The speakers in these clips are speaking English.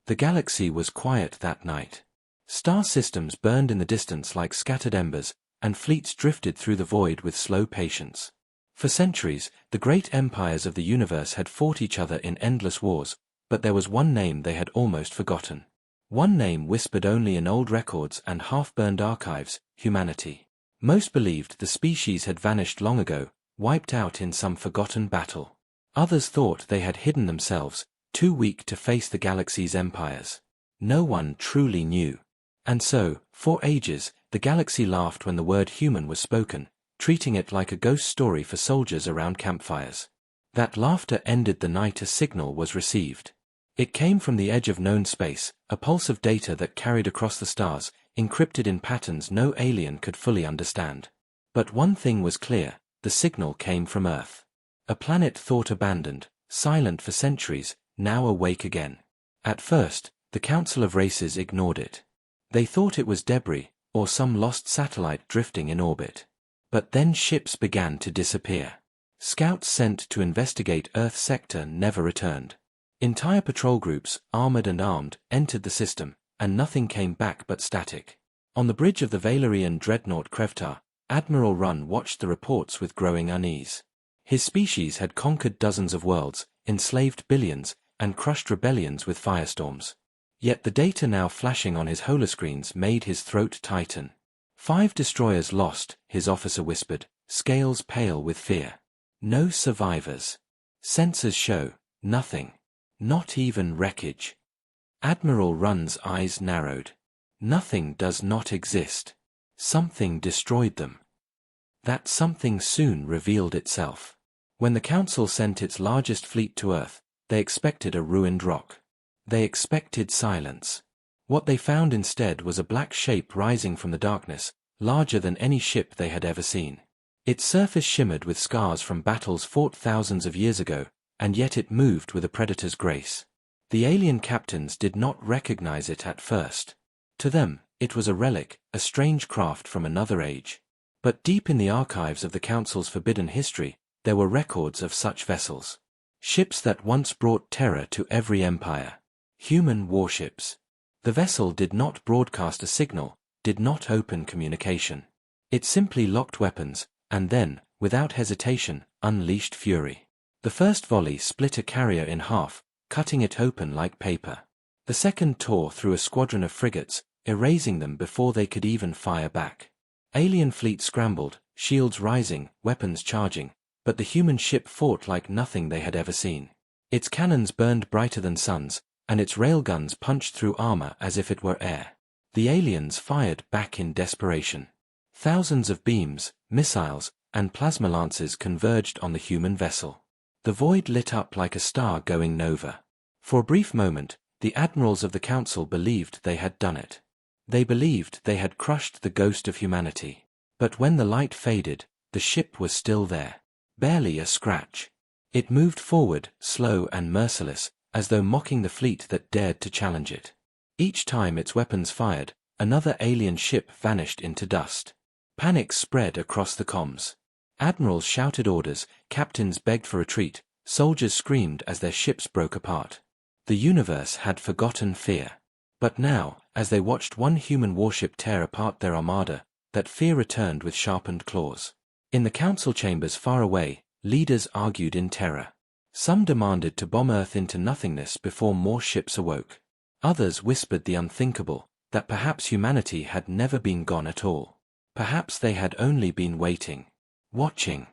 The galaxy was quiet that night. Star systems burned in the distance like scattered embers, and fleets drifted through the void with slow patience. For centuries, the great empires of the universe had fought each other in endless wars, but there was one name they had almost forgotten. One name whispered only in old records and half-burned archives: humanity. Most believed the species had vanished long ago, wiped out in some forgotten battle. Others thought they had hidden themselves, too weak to face the galaxy's empires. No one truly knew. And so, for ages, the galaxy laughed when the word human was spoken, treating it like a ghost story for soldiers around campfires. That laughter ended the night a signal was received. It came from the edge of known space, a pulse of data that carried across the stars, encrypted in patterns no alien could fully understand. But one thing was clear: the signal came from Earth. A planet thought abandoned, silent for centuries, now awake again. At first, the Council of Races ignored it. They thought it was debris, or some lost satellite drifting in orbit. But then ships began to disappear. Scouts sent to investigate Earth's sector never returned. Entire patrol groups, armored and armed, entered the system, and nothing came back but static. On the bridge of the Valerian dreadnought Krevtar, Admiral Runn watched the reports with growing unease. His species had conquered dozens of worlds, enslaved billions, and crushed rebellions with firestorms. Yet the data now flashing on his holoscreens made his throat tighten. 5 destroyers lost, his officer whispered, scales pale with fear. No survivors. Sensors show nothing. Not even wreckage. Admiral Runn's eyes narrowed. Nothing does not exist. Something destroyed them. That something soon revealed itself. When the Council sent its largest fleet to Earth, they expected a ruined rock. They expected silence. What they found instead was a black shape rising from the darkness, larger than any ship they had ever seen. Its surface shimmered with scars from battles fought thousands of years ago, and yet it moved with a predator's grace. The alien captains did not recognize it at first. To them, it was a relic, a strange craft from another age. But deep in the archives of the Council's forbidden history, there were records of such vessels. Ships that once brought terror to every empire. Human warships. The vessel did not broadcast a signal, did not open communication. It simply locked weapons, and then, without hesitation, unleashed fury. The first volley split a carrier in half, cutting it open like paper. The second tore through a squadron of frigates, erasing them before they could even fire back. Alien fleet scrambled, shields rising, weapons charging, but the human ship fought like nothing they had ever seen. Its cannons burned brighter than suns, and its railguns punched through armor as if it were air. The aliens fired back in desperation. Thousands of beams, missiles, and plasma lances converged on the human vessel. The void lit up like a star going nova. For a brief moment, the admirals of the Council believed they had done it. They believed they had crushed the ghost of humanity. But when the light faded, the ship was still there. Barely a scratch. It moved forward, slow and merciless, as though mocking the fleet that dared to challenge it. Each time its weapons fired, another alien ship vanished into dust. Panic spread across the comms. Admirals shouted orders, captains begged for retreat, soldiers screamed as their ships broke apart. The universe had forgotten fear. But now, as they watched one human warship tear apart their armada, that fear returned with sharpened claws. In the council chambers far away, leaders argued in terror. Some demanded to bomb Earth into nothingness before more ships awoke. Others whispered the unthinkable, that perhaps humanity had never been gone at all. Perhaps they had only been waiting. Watching,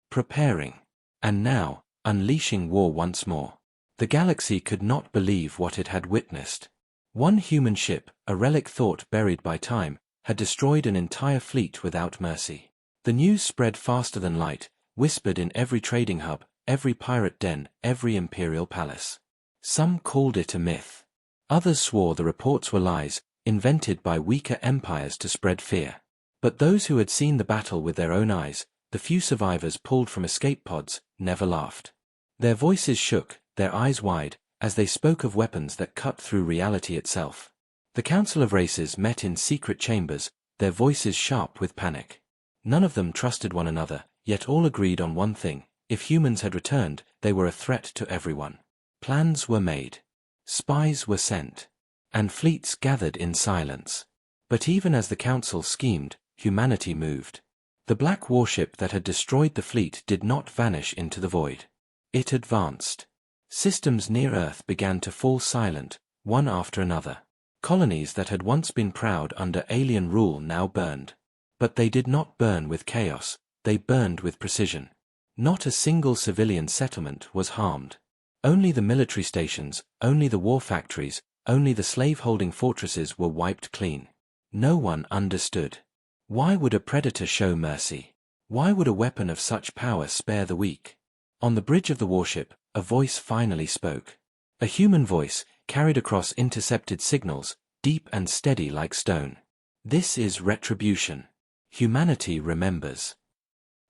preparing, and now, unleashing war once more. The galaxy could not believe what it had witnessed. One human ship, a relic thought buried by time, had destroyed an entire fleet without mercy. The news spread faster than light, whispered in every trading hub, every pirate den, every imperial palace. Some called it a myth. Others swore the reports were lies, invented by weaker empires to spread fear. But those who had seen the battle with their own eyes, the few survivors pulled from escape pods, never laughed. Their voices shook, their eyes wide, as they spoke of weapons that cut through reality itself. The Council of Races met in secret chambers, their voices sharp with panic. None of them trusted one another, yet all agreed on one thing: if humans had returned, they were a threat to everyone. Plans were made. Spies were sent. and fleets gathered in silence. But even as the Council schemed, humanity moved. The black warship that had destroyed the fleet did not vanish into the void. It advanced. Systems near Earth began to fall silent, one after another. Colonies that had once been proud under alien rule now burned. But they did not burn with chaos, they burned with precision. Not a single civilian settlement was harmed. Only the military stations, only the war factories, only the slave-holding fortresses were wiped clean. No one understood. Why would a predator show mercy? Why would a weapon of such power spare the weak? On the bridge of the warship, a voice finally spoke. A human voice, carried across intercepted signals, deep and steady like stone. This is retribution. Humanity remembers.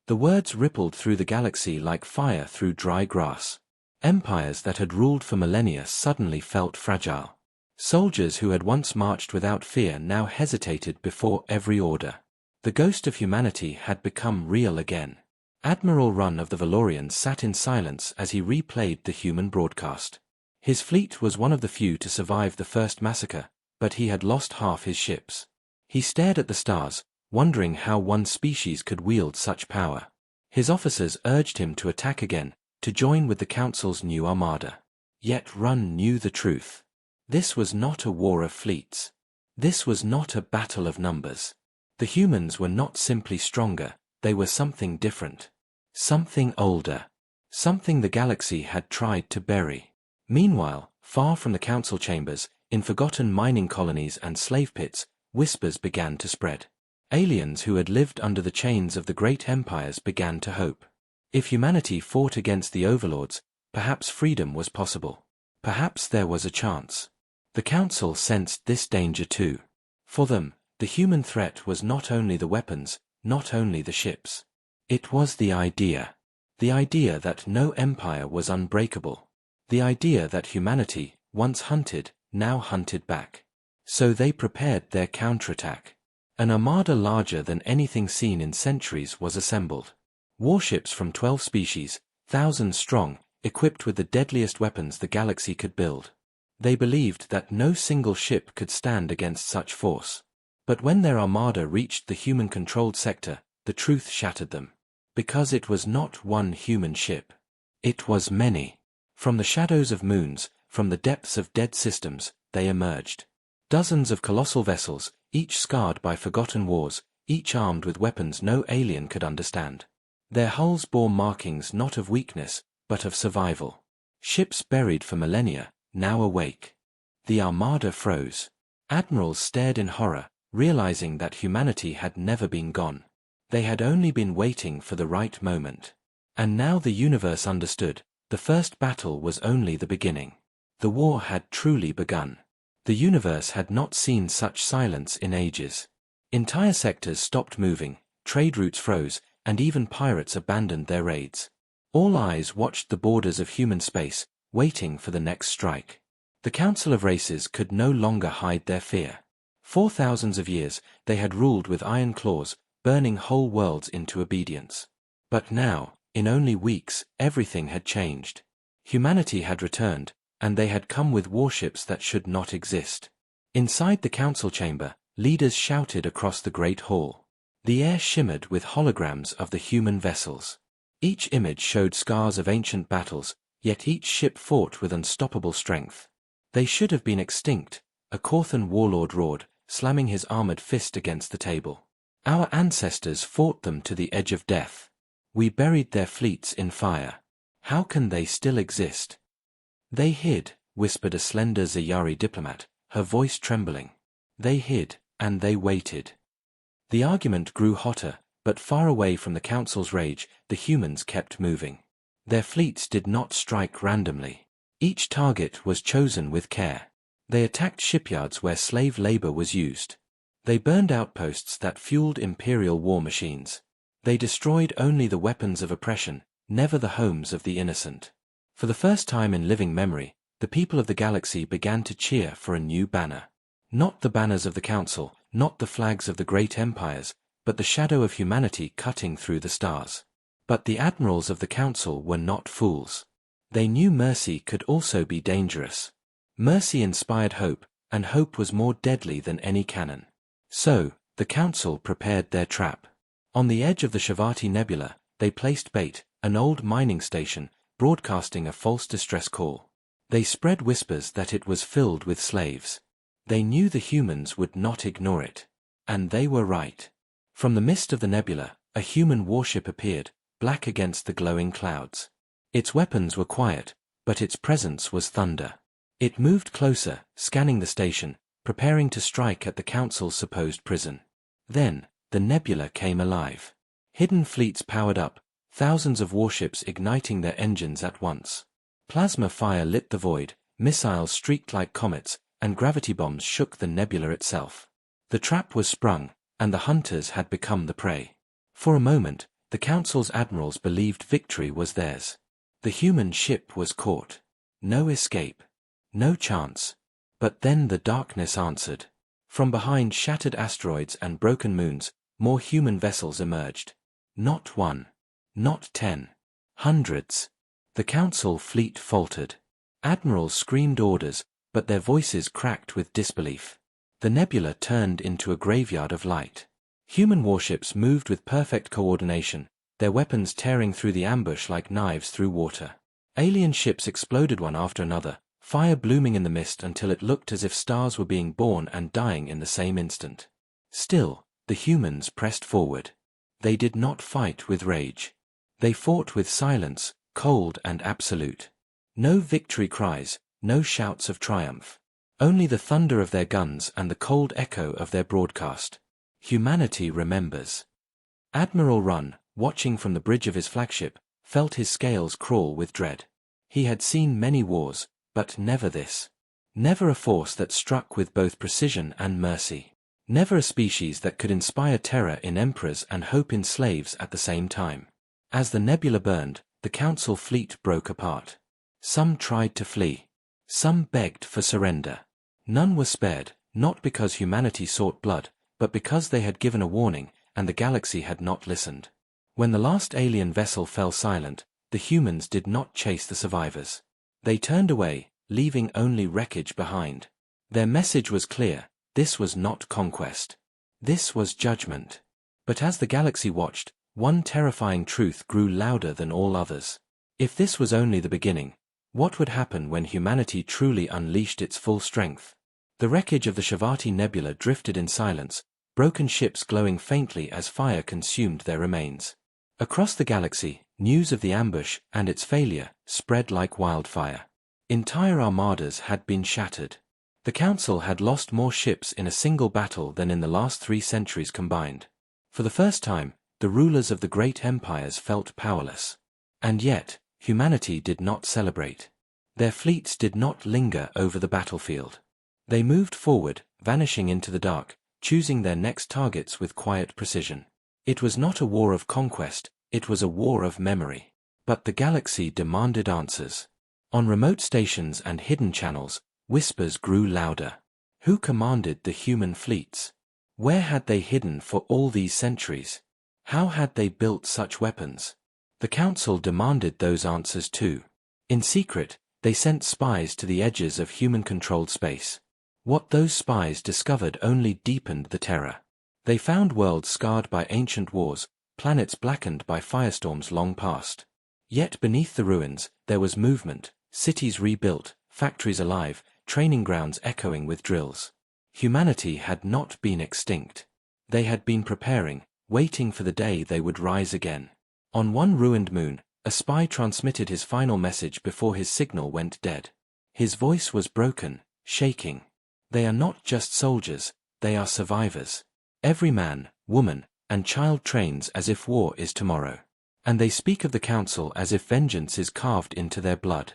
The words rippled through the galaxy like fire through dry grass. Empires that had ruled for millennia suddenly felt fragile. Soldiers who had once marched without fear now hesitated before every order. The ghost of humanity had become real again. Admiral Run of the Valorians sat in silence as he replayed the human broadcast. His fleet was one of the few to survive the first massacre, but he had lost half his ships. He stared at the stars, wondering how one species could wield such power. His officers urged him to attack again, to join with the Council's new armada. Yet Run knew the truth. This was not a war of fleets. This was not a battle of numbers. The humans were not simply stronger, they were something different. Something older. Something the galaxy had tried to bury. Meanwhile, far from the council chambers, in forgotten mining colonies and slave pits, whispers began to spread. Aliens who had lived under the chains of the great empires began to hope. If humanity fought against the overlords, perhaps freedom was possible. Perhaps there was a chance. The council sensed this danger too. For them, the human threat was not only the weapons, not only the ships. It was the idea. The idea that no empire was unbreakable. The idea that humanity, once hunted, now hunted back. So they prepared their counterattack. An armada larger than anything seen in centuries was assembled. Warships from 12 species, thousands strong, equipped with the deadliest weapons the galaxy could build. They believed that no single ship could stand against such force. But when their armada reached the human-controlled sector, the truth shattered them. Because it was not one human ship. It was many. From the shadows of moons, from the depths of dead systems, they emerged. Dozens of colossal vessels, each scarred by forgotten wars, each armed with weapons no alien could understand. Their hulls bore markings not of weakness, but of survival. Ships buried for millennia, now awake. The armada froze. Admirals stared in horror, realizing that humanity had never been gone. They had only been waiting for the right moment. And now the universe understood, the first battle was only the beginning. The war had truly begun. The universe had not seen such silence in ages. Entire sectors stopped moving, trade routes froze, and even pirates abandoned their raids. All eyes watched the borders of human space, waiting for the next strike. The Council of Races could no longer hide their fear. For thousands of years, they had ruled with iron claws, burning whole worlds into obedience. But now, in only weeks, everything had changed. Humanity had returned, and they had come with warships that should not exist. Inside the council chamber, leaders shouted across the great hall. The air shimmered with holograms of the human vessels. Each image showed scars of ancient battles, yet each ship fought with unstoppable strength. They should have been extinct, a Corthan warlord roared, slamming his armored fist against the table. Our ancestors fought them to the edge of death. We buried their fleets in fire. How can they still exist? They hid, whispered a slender Zayari diplomat, her voice trembling. They hid, and they waited. The argument grew hotter, but far away from the council's rage, the humans kept moving. Their fleets did not strike randomly. Each target was chosen with care. They attacked shipyards where slave labor was used. They burned outposts that fueled imperial war machines. They destroyed only the weapons of oppression, never the homes of the innocent. For the first time in living memory, the people of the galaxy began to cheer for a new banner. Not the banners of the council, not the flags of the great empires, but the shadow of humanity cutting through the stars. But the admirals of the council were not fools. They knew mercy could also be dangerous. Mercy inspired hope, and hope was more deadly than any cannon. So, the Council prepared their trap. On the edge of the Shavati Nebula, they placed bait, an old mining station, broadcasting a false distress call. They spread whispers that it was filled with slaves. They knew the humans would not ignore it. And they were right. From the mist of the nebula, a human warship appeared, black against the glowing clouds. Its weapons were quiet, but its presence was thunder. It moved closer, scanning the station, preparing to strike at the Council's supposed prison. Then, the nebula came alive. Hidden fleets powered up, thousands of warships igniting their engines at once. Plasma fire lit the void, missiles streaked like comets, and gravity bombs shook the nebula itself. The trap was sprung, and the hunters had become the prey. For a moment, the Council's admirals believed victory was theirs. The human ship was caught. No escape. No chance. But then the darkness answered. From behind shattered asteroids and broken moons, more human vessels emerged. Not one. Not 10. Hundreds. The Council fleet faltered. Admirals screamed orders, but their voices cracked with disbelief. The nebula turned into a graveyard of light. Human warships moved with perfect coordination, their weapons tearing through the ambush like knives through water. Alien ships exploded one after another, fire blooming in the mist until it looked as if stars were being born and dying in the same instant. Still, the humans pressed forward. They did not fight with rage. They fought with silence, cold and absolute. No victory cries, no shouts of triumph. Only the thunder of their guns and the cold echo of their broadcast. Humanity remembers. Admiral Runn, watching from the bridge of his flagship, felt his scales crawl with dread. He had seen many wars, but never this. Never a force that struck with both precision and mercy. Never a species that could inspire terror in emperors and hope in slaves at the same time. As the nebula burned, the Council fleet broke apart. Some tried to flee. Some begged for surrender. None were spared, not because humanity sought blood, but because they had given a warning, and the galaxy had not listened. When the last alien vessel fell silent, the humans did not chase the survivors. They turned away, leaving only wreckage behind. Their message was clear: this was not conquest. This was judgment. But as the galaxy watched, one terrifying truth grew louder than all others. If this was only the beginning, what would happen when humanity truly unleashed its full strength? The wreckage of the Shavati Nebula drifted in silence, broken ships glowing faintly as fire consumed their remains. Across the galaxy, news of the ambush and its failure spread like wildfire. Entire armadas had been shattered. The Council had lost more ships in a single battle than in the last 3 centuries combined. For the first time, the rulers of the great empires felt powerless. And yet, humanity did not celebrate. Their fleets did not linger over the battlefield. They moved forward, vanishing into the dark, choosing their next targets with quiet precision. It was not a war of conquest, it was a war of memory. But the galaxy demanded answers. On remote stations and hidden channels, whispers grew louder. Who commanded the human fleets? Where had they hidden for all these centuries? How had they built such weapons? The Council demanded those answers too. In secret, they sent spies to the edges of human-controlled space. What those spies discovered only deepened the terror. They found worlds scarred by ancient wars, planets blackened by firestorms long past. Yet beneath the ruins, there was movement, cities rebuilt, factories alive, training grounds echoing with drills. Humanity had not been extinct. They had been preparing, waiting for the day they would rise again. On one ruined moon, a spy transmitted his final message before his signal went dead. His voice was broken, shaking. They are not just soldiers, they are survivors. Every man, woman, and child trains as if war is tomorrow. And they speak of the Council as if vengeance is carved into their blood.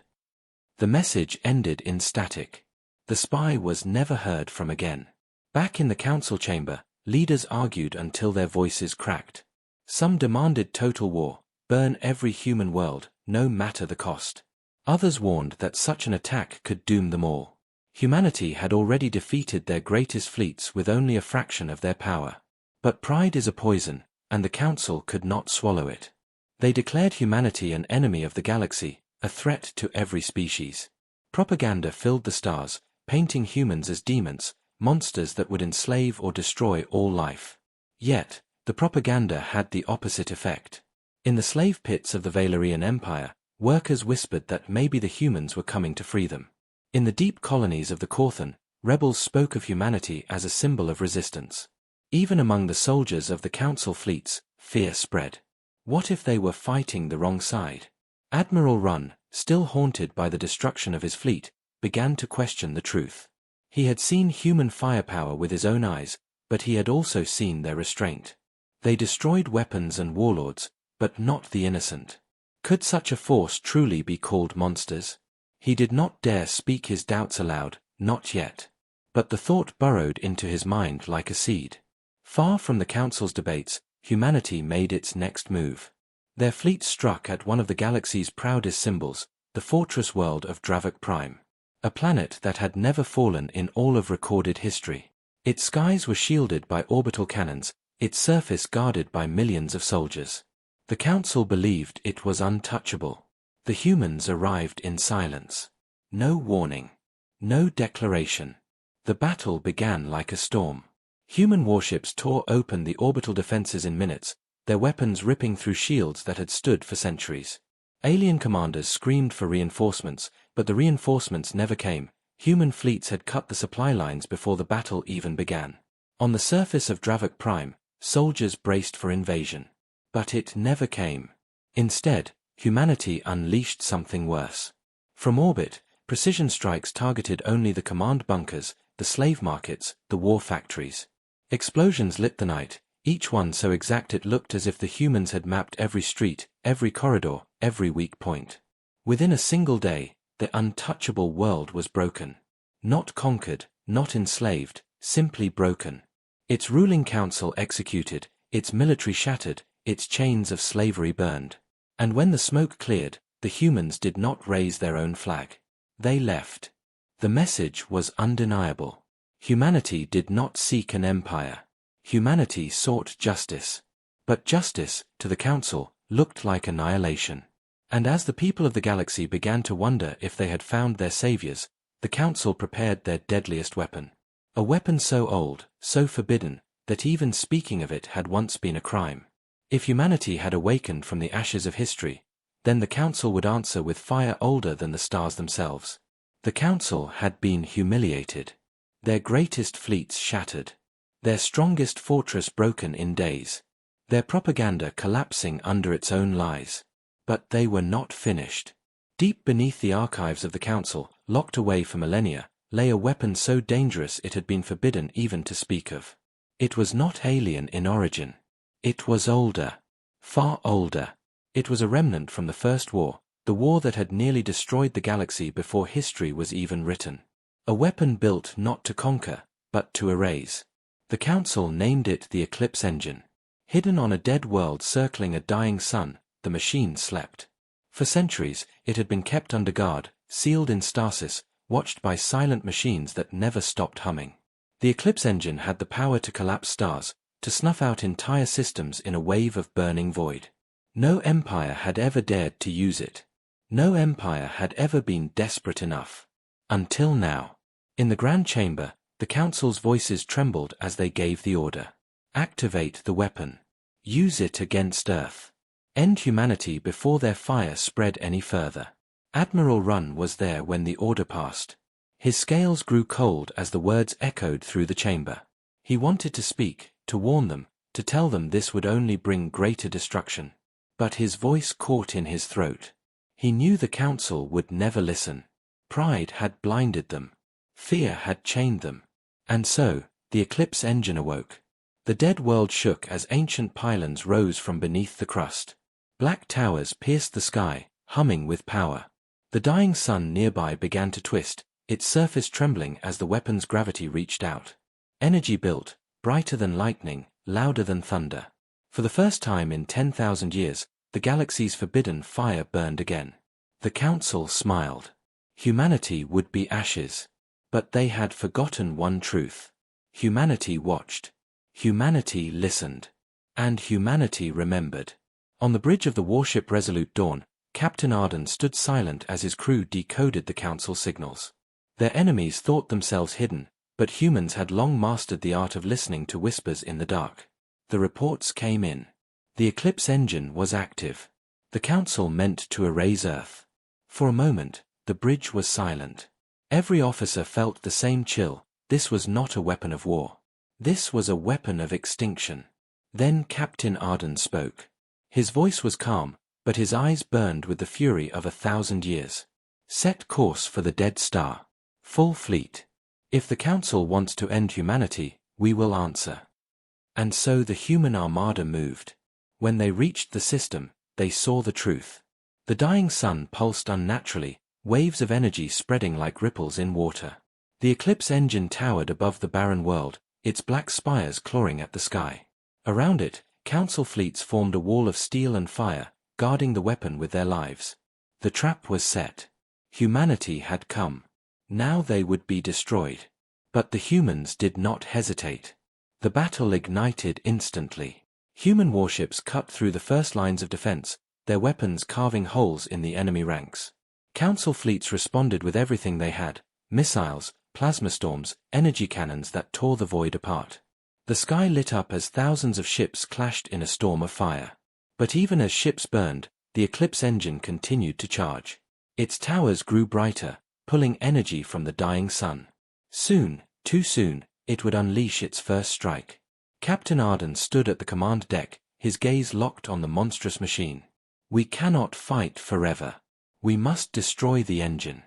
The message ended in static. The spy was never heard from again. Back in the Council chamber, leaders argued until their voices cracked. Some demanded total war, burn every human world, no matter the cost. Others warned that such an attack could doom them all. Humanity had already defeated their greatest fleets with only a fraction of their power. But pride is a poison, and the Council could not swallow it. They declared humanity an enemy of the galaxy, a threat to every species. Propaganda filled the stars, painting humans as demons, monsters that would enslave or destroy all life. Yet, the propaganda had the opposite effect. In the slave pits of the Valerian Empire, workers whispered that maybe the humans were coming to free them. In the deep colonies of the Corthon, rebels spoke of humanity as a symbol of resistance. Even among the soldiers of the council fleets, fear spread. What if they were fighting the wrong side? Admiral Runn, still haunted by the destruction of his fleet, began to question the truth. He had seen human firepower with his own eyes, but he had also seen their restraint. They destroyed weapons and warlords, but not the innocent. Could such a force truly be called monsters? He did not dare speak his doubts aloud, not yet. But the thought burrowed into his mind like a seed. Far from the Council's debates, humanity made its next move. Their fleet struck at one of the galaxy's proudest symbols, the fortress world of Dravok Prime. A planet that had never fallen in all of recorded history. Its skies were shielded by orbital cannons, its surface guarded by millions of soldiers. The Council believed it was untouchable. The humans arrived in silence. No warning. No declaration. The battle began like a storm. Human warships tore open the orbital defenses in minutes, their weapons ripping through shields that had stood for centuries. Alien commanders screamed for reinforcements, but the reinforcements never came. Human fleets had cut the supply lines before the battle even began. On the surface of Dravok Prime, soldiers braced for invasion. But it never came. Instead, humanity unleashed something worse. From orbit, precision strikes targeted only the command bunkers, the slave markets, the war factories. Explosions lit the night, each one so exact it looked as if the humans had mapped every street, every corridor, every weak point. Within a single day, the untouchable world was broken. Not conquered, not enslaved, simply broken. Its ruling council executed, its military shattered, its chains of slavery burned. And when the smoke cleared, the humans did not raise their own flag. They left. The message was undeniable. Humanity did not seek an empire. Humanity sought justice. But justice, to the Council, looked like annihilation. And as the people of the galaxy began to wonder if they had found their saviors, the Council prepared their deadliest weapon. A weapon so old, so forbidden, that even speaking of it had once been a crime. If humanity had awakened from the ashes of history, then the Council would answer with fire older than the stars themselves. The Council had been humiliated. Their greatest fleets shattered. Their strongest fortress broken in days. Their propaganda collapsing under its own lies. But they were not finished. Deep beneath the archives of the Council, locked away for millennia, lay a weapon so dangerous it had been forbidden even to speak of. It was not alien in origin. It was older. Far older. It was a remnant from the First War, the war that had nearly destroyed the galaxy before history was even written. A weapon built not to conquer, but to erase. The Council named it the Eclipse Engine. Hidden on a dead world circling a dying sun, the machine slept. For centuries, it had been kept under guard, sealed in stasis, watched by silent machines that never stopped humming. The Eclipse Engine had the power to collapse stars, to snuff out entire systems in a wave of burning void. No empire had ever dared to use it. No empire had ever been desperate enough. Until now. In the Grand Chamber, the Council's voices trembled as they gave the order. Activate the weapon. Use it against Earth. End humanity before their fire spread any further. Admiral Runn was there when the order passed. His scales grew cold as the words echoed through the chamber. He wanted to speak, to warn them, to tell them this would only bring greater destruction. But his voice caught in his throat. He knew the Council would never listen. Pride had blinded them. Fear had chained them. And so, the Eclipse Engine awoke. The dead world shook as ancient pylons rose from beneath the crust. Black towers pierced the sky, humming with power. The dying sun nearby began to twist, its surface trembling as the weapon's gravity reached out. Energy built, brighter than lightning, louder than thunder. For the first time in 10,000 years, the galaxy's forbidden fire burned again. The Council smiled. Humanity would be ashes. But they had forgotten one truth. Humanity watched. Humanity listened. And humanity remembered. On the bridge of the warship Resolute Dawn, Captain Arden stood silent as his crew decoded the Council signals. Their enemies thought themselves hidden, but humans had long mastered the art of listening to whispers in the dark. The reports came in. The Eclipse engine was active. The Council meant to erase Earth. For a moment, the bridge was silent. Every officer felt the same chill. This was not a weapon of war. This was a weapon of extinction. Then Captain Arden spoke. His voice was calm, but his eyes burned with the fury of 1,000 years. Set course for the Dead Star. Full fleet. If the Council wants to end humanity, we will answer. And so the human armada moved. When they reached the system, they saw the truth. The dying sun pulsed unnaturally, waves of energy spreading like ripples in water. The Eclipse engine towered above the barren world, its black spires clawing at the sky. Around it, Council fleets formed a wall of steel and fire, guarding the weapon with their lives. The trap was set. Humanity had come. Now they would be destroyed. But the humans did not hesitate. The battle ignited instantly. Human warships cut through the first lines of defense, their weapons carving holes in the enemy ranks. Council fleets responded with everything they had: missiles, plasma storms, energy cannons that tore the void apart. The sky lit up as thousands of ships clashed in a storm of fire. But even as ships burned, the Eclipse engine continued to charge. Its towers grew brighter, pulling energy from the dying sun. Soon, too soon, it would unleash its first strike. Captain Arden stood at the command deck, his gaze locked on the monstrous machine. We cannot fight forever. We must destroy the engine.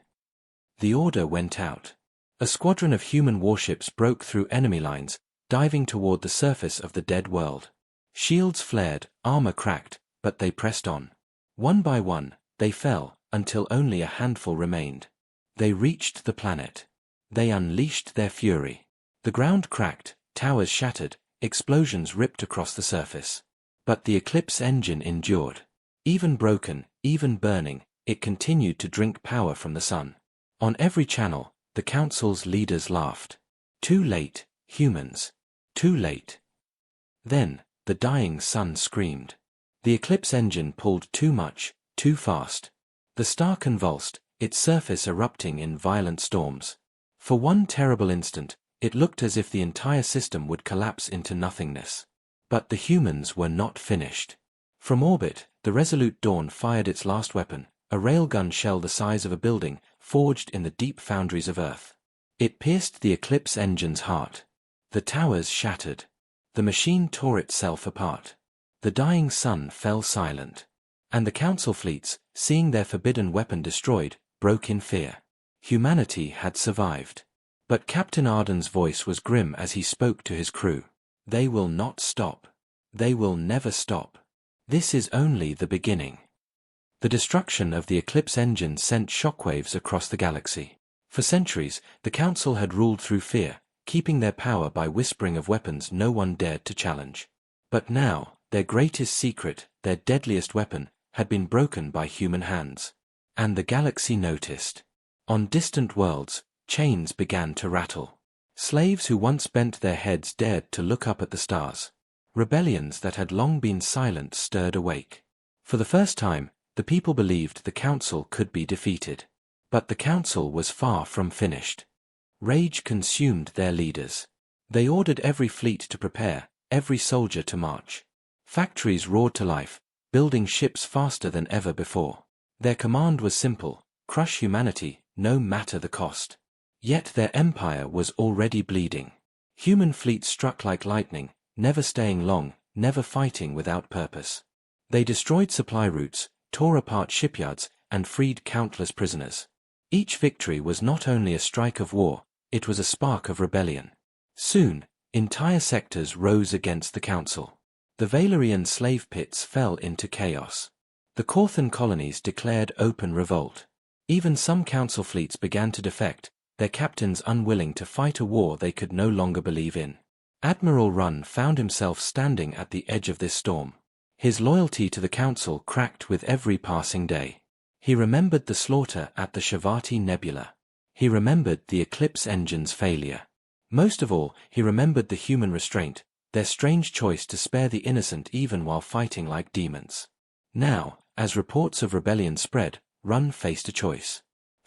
The order went out. A squadron of human warships broke through enemy lines, diving toward the surface of the dead world. Shields flared, armor cracked, but they pressed on. One by one, they fell, until only a handful remained. They reached the planet. They unleashed their fury. The ground cracked, towers shattered, explosions ripped across the surface. But the Eclipse engine endured. Even broken, even burning, it continued to drink power from the sun. On every channel, the Council's leaders laughed. Too late, humans. Too late. Then, the dying sun screamed. The Eclipse engine pulled too much, too fast. The star convulsed, its surface erupting in violent storms. For one terrible instant, it looked as if the entire system would collapse into nothingness. But the humans were not finished. From orbit, the Resolute Dawn fired its last weapon, a railgun shell the size of a building, forged in the deep foundries of Earth. It pierced the Eclipse engine's heart. The towers shattered. The machine tore itself apart. The dying sun fell silent. And the Council fleets, seeing their forbidden weapon destroyed, broke in fear. Humanity had survived. But Captain Arden's voice was grim as he spoke to his crew. They will not stop. They will never stop. This is only the beginning. The destruction of the Eclipse engine sent shockwaves across the galaxy. For centuries, the Council had ruled through fear, keeping their power by whispering of weapons no one dared to challenge. But now, their greatest secret, their deadliest weapon, had been broken by human hands. And the galaxy noticed. On distant worlds, chains began to rattle. Slaves who once bent their heads dared to look up at the stars. Rebellions that had long been silent stirred awake. For the first time, the people believed the Council could be defeated. But the Council was far from finished. Rage consumed their leaders. They ordered every fleet to prepare, every soldier to march. Factories roared to life, building ships faster than ever before. Their command was simple: crush humanity, no matter the cost. Yet their empire was already bleeding. Human fleets struck like lightning, never staying long, never fighting without purpose. They destroyed supply routes, tore apart shipyards, and freed countless prisoners. Each victory was not only a strike of war, it was a spark of rebellion. Soon, entire sectors rose against the Council. The Valerian slave pits fell into chaos. The Corthan colonies declared open revolt. Even some Council fleets began to defect, their captains unwilling to fight a war they could no longer believe in. Admiral Runn found himself standing at the edge of this storm. His loyalty to the Council cracked with every passing day. He remembered the slaughter at the Shavati Nebula. He remembered the Eclipse engine's failure. Most of all, he remembered the human restraint, their strange choice to spare the innocent even while fighting like demons. Now, as reports of rebellion spread, Runn faced a choice.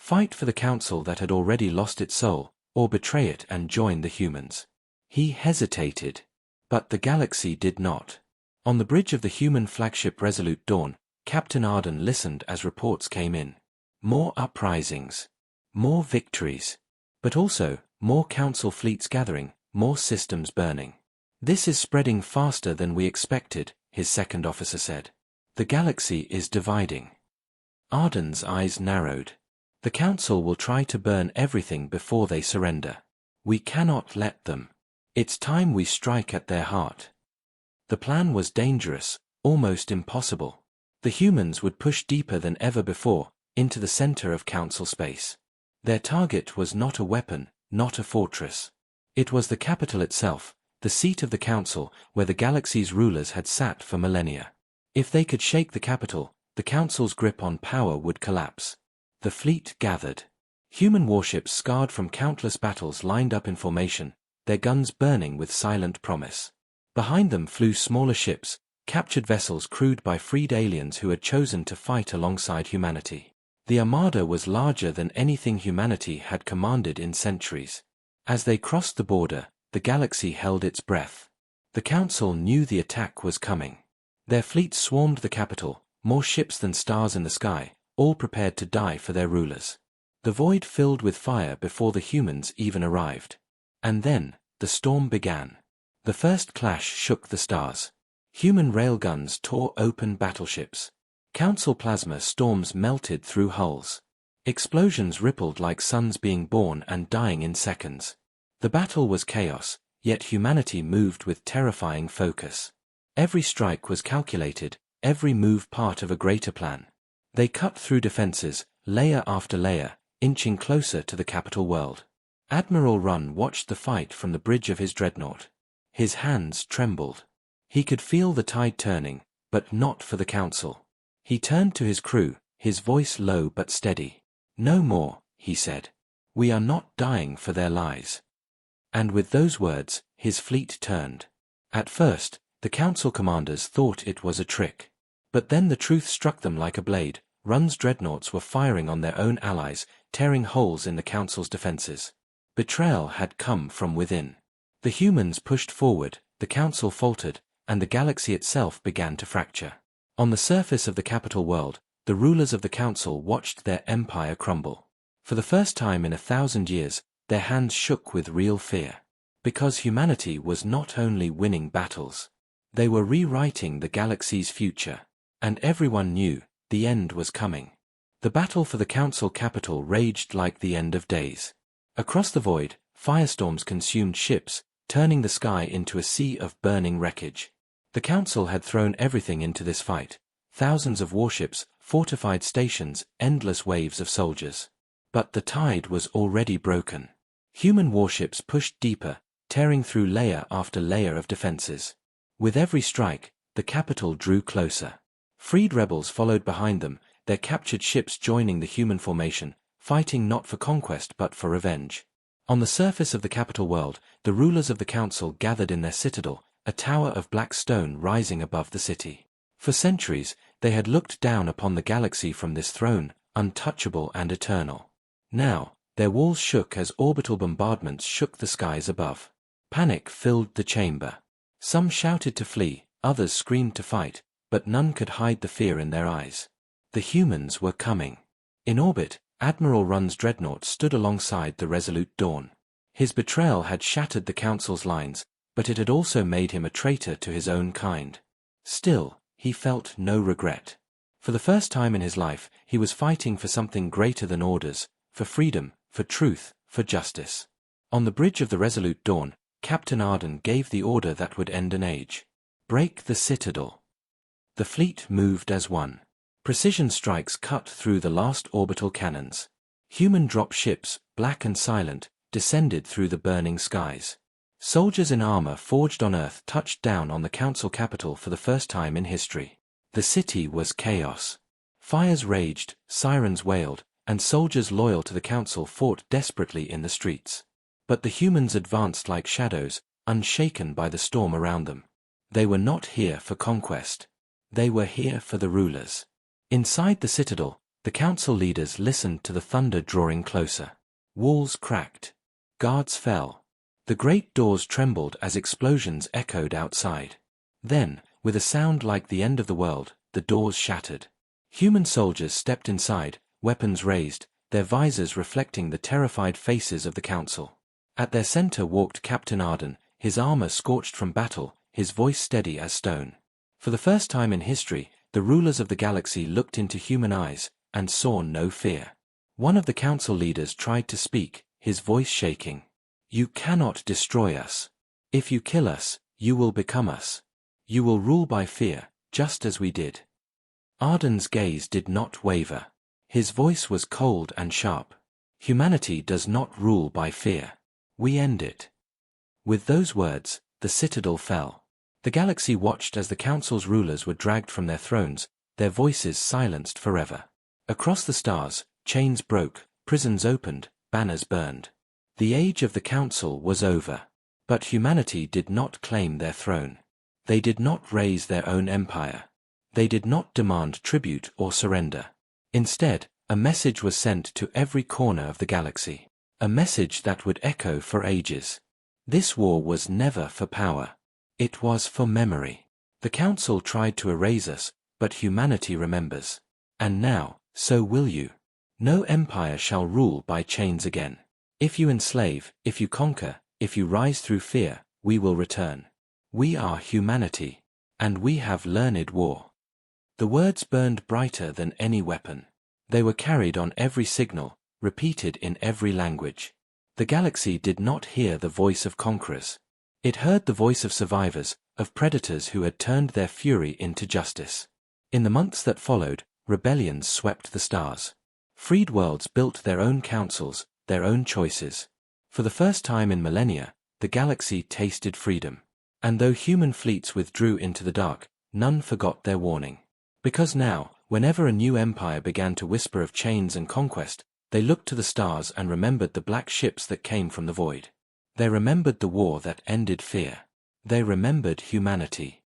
Fight for the council that had already lost its soul, or betray it and join the humans. He hesitated. But the galaxy did not. On the bridge of the human flagship Resolute Dawn, Captain Arden listened as reports came in. More uprisings. More victories. But also, more council fleets gathering, more systems burning. "This is spreading faster than we expected," his second officer said. "The galaxy is dividing." Arden's eyes narrowed. "The council will try to burn everything before they surrender. We cannot let them. It's time we strike at their heart." The plan was dangerous, almost impossible. The humans would push deeper than ever before, into the center of council space. Their target was not a weapon, not a fortress. It was the capital itself, the seat of the council, where the galaxy's rulers had sat for millennia. If they could shake the capital, the council's grip on power would collapse. The fleet gathered. Human warships scarred from countless battles lined up in formation, their guns burning with silent promise. Behind them flew smaller ships, captured vessels crewed by freed aliens who had chosen to fight alongside humanity. The armada was larger than anything humanity had commanded in centuries. As they crossed the border, the galaxy held its breath. The council knew the attack was coming. Their fleet swarmed the capital, more ships than stars in the sky, all prepared to die for their rulers. The void filled with fire before the humans even arrived. And then, the storm began. The first clash shook the stars. Human railguns tore open battleships. Council plasma storms melted through hulls. Explosions rippled like suns being born and dying in seconds. The battle was chaos, yet humanity moved with terrifying focus. Every strike was calculated, every move part of a greater plan. They cut through defenses, layer after layer, inching closer to the capital world. Admiral Run watched the fight from the bridge of his dreadnought. His hands trembled. He could feel the tide turning, but not for the council. He turned to his crew, his voice low but steady. "No more," he said. "We are not dying for their lies." And with those words, his fleet turned. At first, the council commanders thought it was a trick. But then the truth struck them like a blade. Run's dreadnoughts were firing on their own allies, tearing holes in the council's defenses. Betrayal had come from within. The humans pushed forward, the council faltered, and the galaxy itself began to fracture. On the surface of the capital world, the rulers of the council watched their empire crumble. For the first time in 1,000 years, their hands shook with real fear. Because humanity was not only winning battles. They were rewriting the galaxy's future. And everyone knew, the end was coming. The battle for the council capital raged like the end of days. Across the void, firestorms consumed ships, turning the sky into a sea of burning wreckage. The council had thrown everything into this fight. Thousands of warships, fortified stations, endless waves of soldiers. But the tide was already broken. Human warships pushed deeper, tearing through layer after layer of defenses. With every strike, the capital drew closer. Freed rebels followed behind them, their captured ships joining the human formation, fighting not for conquest but for revenge. On the surface of the capital world, the rulers of the council gathered in their citadel, a tower of black stone rising above the city. For centuries, they had looked down upon the galaxy from this throne, untouchable and eternal. Now, their walls shook as orbital bombardments shook the skies above. Panic filled the chamber. Some shouted to flee, others screamed to fight, but none could hide the fear in their eyes. The humans were coming. In orbit, Admiral Run's dreadnought stood alongside the Resolute Dawn. His betrayal had shattered the council's lines, but it had also made him a traitor to his own kind. Still, he felt no regret. For the first time in his life, he was fighting for something greater than orders, for freedom, for truth, for justice. On the bridge of the Resolute Dawn, Captain Arden gave the order that would end an age. Break the citadel. The fleet moved as one. Precision strikes cut through the last orbital cannons. Human drop ships, black and silent, descended through the burning skies. Soldiers in armor forged on Earth touched down on the council capital for the first time in history. The city was chaos. Fires raged, sirens wailed, and soldiers loyal to the council fought desperately in the streets. But the humans advanced like shadows, unshaken by the storm around them. They were not here for conquest. They were here for the rulers. Inside the citadel, The council leaders listened to the thunder drawing closer. Walls cracked. Guards fell. The great doors trembled as explosions echoed outside. Then, with a sound like the end of the world, the doors shattered. Human soldiers stepped inside, weapons raised, their visors reflecting the terrified faces of the council. At their center walked Captain Arden, his armor scorched from battle, his voice steady as stone. For the first time in history, the rulers of the galaxy looked into human eyes, and saw no fear. One of the council leaders tried to speak, his voice shaking. You cannot destroy us. If you kill us, you will become us. You will rule by fear, just as we did. Arden's gaze did not waver. His voice was cold and sharp. Humanity does not rule by fear. We end it. With those words, the citadel fell. The galaxy watched as the council's rulers were dragged from their thrones, their voices silenced forever. Across the stars, chains broke, prisons opened, banners burned. The age of the council was over. But humanity did not claim their throne. They did not raise their own empire. They did not demand tribute or surrender. Instead, a message was sent to every corner of the galaxy. A message that would echo for ages. This war was never for power. It was for memory. The council tried to erase us, but humanity remembers. And now, so will you. No empire shall rule by chains again. If you enslave, if you conquer, if you rise through fear, we will return. We are humanity. And we have learned war. The words burned brighter than any weapon. They were carried on every signal, repeated in every language. The galaxy did not hear the voice of conquerors. It heard the voice of survivors, of predators who had turned their fury into justice. In the months that followed, rebellions swept the stars. Freed worlds built their own councils, their own choices. For the first time in millennia, the galaxy tasted freedom. And though human fleets withdrew into the dark, none forgot their warning. Because now, whenever a new empire began to whisper of chains and conquest, they looked to the stars and remembered the black ships that came from the void. They remembered the war that ended fear. They remembered humanity.